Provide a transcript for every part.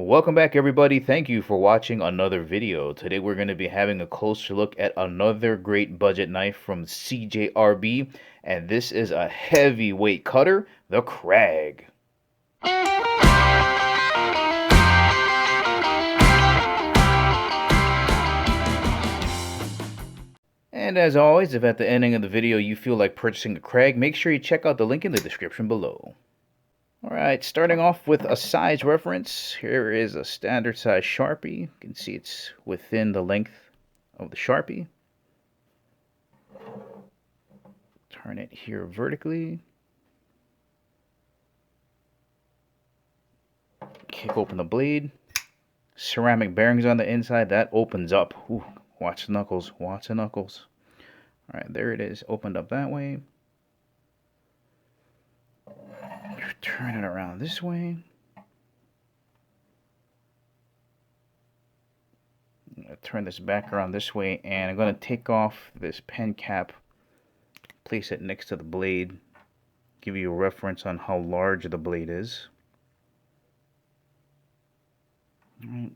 Welcome back, everybody. Thank you for watching another video. Today we're going to be having a closer look at another great budget knife from Cjrb, and this is a heavyweight cutter, the Crag. And as always, if at the ending of the video you feel like purchasing a Crag, make sure you check out the link in the description below. Alright, starting off with a size reference, here is a standard size Sharpie. You can see it's within the length of the Sharpie. Turn it here vertically. Kick open the blade. Ceramic bearings on the inside, that opens up. Ooh, watch the knuckles, watch the knuckles. Alright, there it is, opened up that way. Turn it around this way. I'm going to turn this back around this way, and I'm going to take off this pen cap, place it next to the blade, give you a reference on how large the blade is. All right.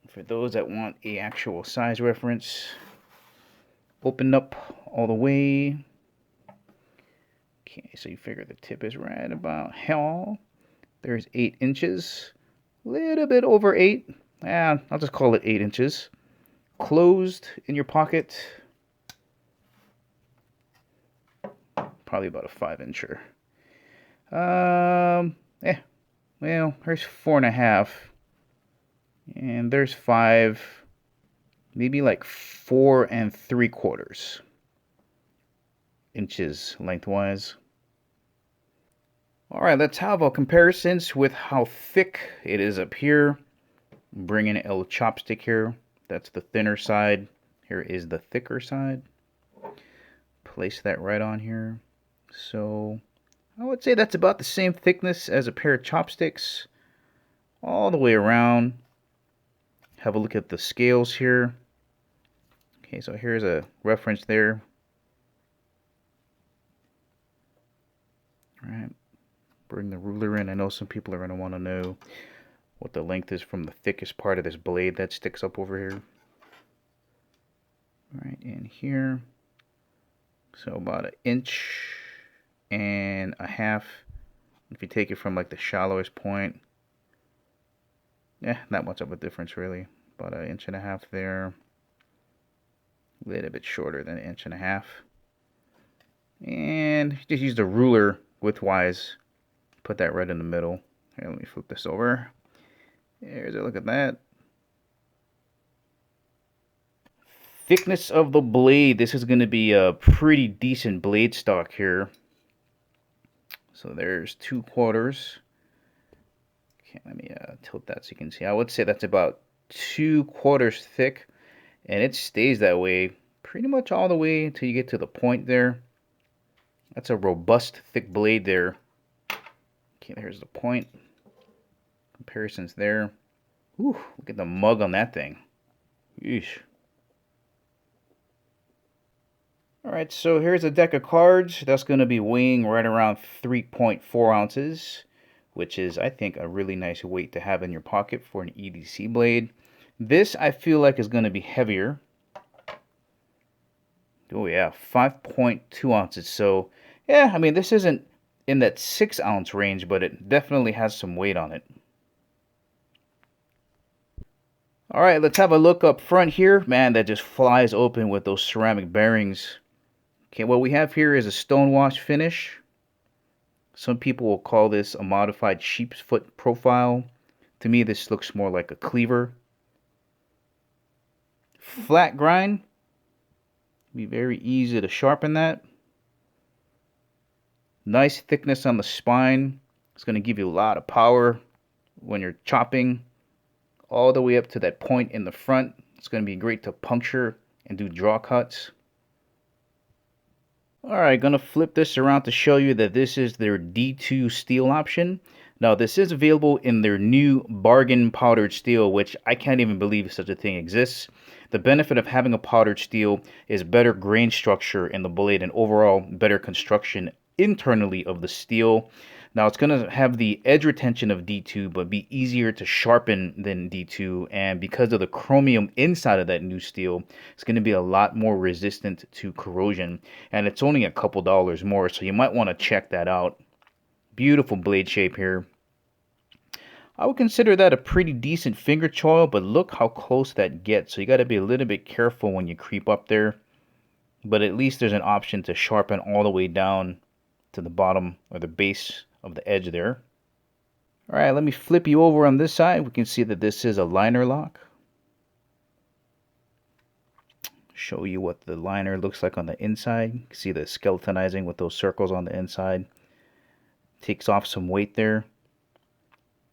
For those that want a actual size reference, open up all the way. Okay, so you figure the tip is right about hell. There's 8 inches, a little bit over 8. I'll just call it 8 inches. Closed in your pocket, probably about a 5-incher. Well, there's 4.5, and there's 5, maybe like 4 3/4 inches lengthwise. Alright, let's have a comparisons with how thick it is up here. Bring in a little chopstick here. That's the thinner side. Here is the thicker side. Place that right on here. So I would say that's about the same thickness as a pair of chopsticks. All the way around. Have a look at the scales here. Okay, so here's a reference there. Alright. Bring the ruler in. I know some people are going to want to know what the length is from the thickest part of this blade that sticks up over here. Right in here. So about 1.5 inches. If you take it from like the shallowest point, not much of a difference really. About 1.5 inches there. A little bit shorter than 1.5 inches. And just use the ruler widthwise. Put that right in the middle. Here, let me flip this over. Here's a look at that. Thickness of the blade. This is going to be a pretty decent blade stock here. So there's 2/4. Okay, let me tilt that so you can see. I would say that's about 2/4 thick, and it stays that way pretty much all the way until you get to the point there. That's a robust, thick blade there. Okay, there's the point. Comparisons there. Ooh, look at the mug on that thing. Yeesh. Alright, so here's a deck of cards. That's going to be weighing right around 3.4 ounces, which is, I think, a really nice weight to have in your pocket for an EDC blade. This, I feel like, is going to be heavier. Oh yeah, 5.2 ounces. So, yeah, I mean, this isn't in that 6-ounce range, but it definitely has some weight on it. Alright, let's have a look up front here. Man, that just flies open with those ceramic bearings. Okay, what we have here is a stonewash finish. Some people will call this a modified sheep's foot profile. To me, this looks more like a cleaver. Flat grind. Be very easy to sharpen that. Nice thickness on the spine. It's going to give you a lot of power when you're chopping. All the way up to that point in the front. It's going to be great to puncture and do draw cuts. Alright, going to flip this around to show you that this is their D2 steel option. Now, this is available in their new bargain powdered steel, which I can't even believe such a thing exists. The benefit of having a powdered steel is better grain structure in the blade and overall better construction internally of the steel. Now it's going to have the edge retention of D2, but be easier to sharpen than D2. And because of the chromium inside of that new steel, it's going to be a lot more resistant to corrosion. And it's only a couple dollars more, so you might want to check that out. Beautiful blade shape here. I would consider that a pretty decent finger choil, but look how close that gets. So you got to be a little bit careful when you creep up there. But at least there's an option to sharpen all the way down to the bottom or the base of the edge there. All right, let me flip you over on this side. We can see that this is a liner lock. Show you what the liner looks like on the inside. You can see the skeletonizing with those circles on the inside. Takes off some weight there.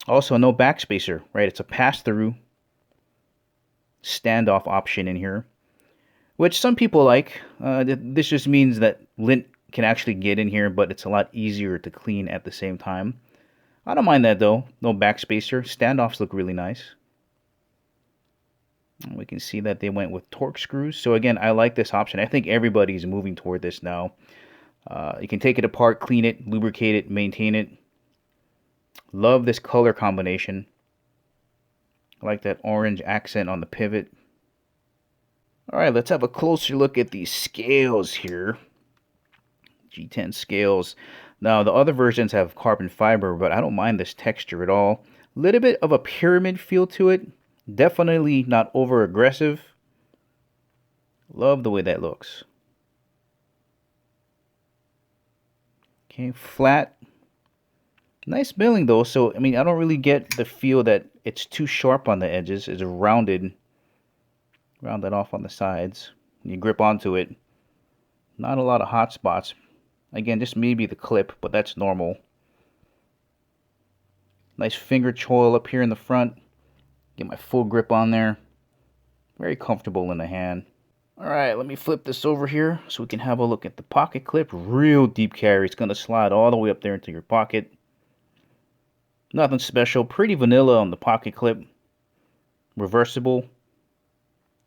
Also, no backspacer, right? It's a pass-through standoff option in here, which some people like. This just means that lint can actually get in here, but it's a lot easier to clean at the same time. I don't mind that though. No backspacer. Standoffs look really nice. We can see that they went with torque screws. So again, I like this option. I think everybody's moving toward this now. You can take it apart, clean it, lubricate it, maintain it. Love this color combination. I like that orange accent on the pivot. Alright, let's have a closer look at these scales here. G10 scales. Now, the other versions have carbon fiber, but I don't mind this texture at all. A little bit of a pyramid feel to it. Definitely not over aggressive. Love the way that looks. Okay, flat. Nice milling though, so I mean, I don't really get the feel that it's too sharp on the edges. It's rounded off on the sides. When you grip onto it, not a lot of hot spots. Again, just maybe the clip, but that's normal. Nice finger choil up here in the front. Get my full grip on there. Very comfortable in the hand. Alright, let me flip this over here so we can have a look at the pocket clip. Real deep carry. It's going to slide all the way up there into your pocket. Nothing special. Pretty vanilla on the pocket clip. Reversible.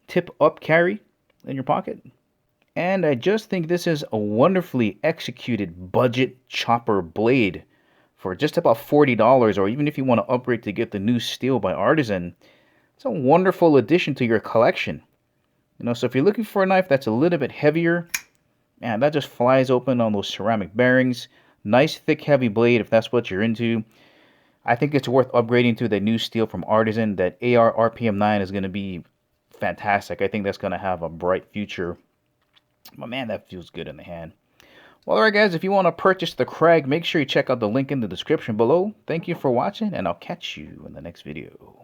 Tip up carry in your pocket. And I just think this is a wonderfully executed budget chopper blade for just about $40, or even if you want to upgrade to get the new steel by Artisan. It's a wonderful addition to your collection. You know, so if you're looking for a knife that's a little bit heavier, man, that just flies open on those ceramic bearings. Nice, thick, heavy blade if that's what you're into. I think it's worth upgrading to the new steel from Artisan. That AR RPM 9 is going to be fantastic. I think that's going to have a bright future. But man, that feels good in the hand. Well, alright guys, if you want to purchase the Crag, make sure you check out the link in the description below. Thank you for watching, and I'll catch you in the next video.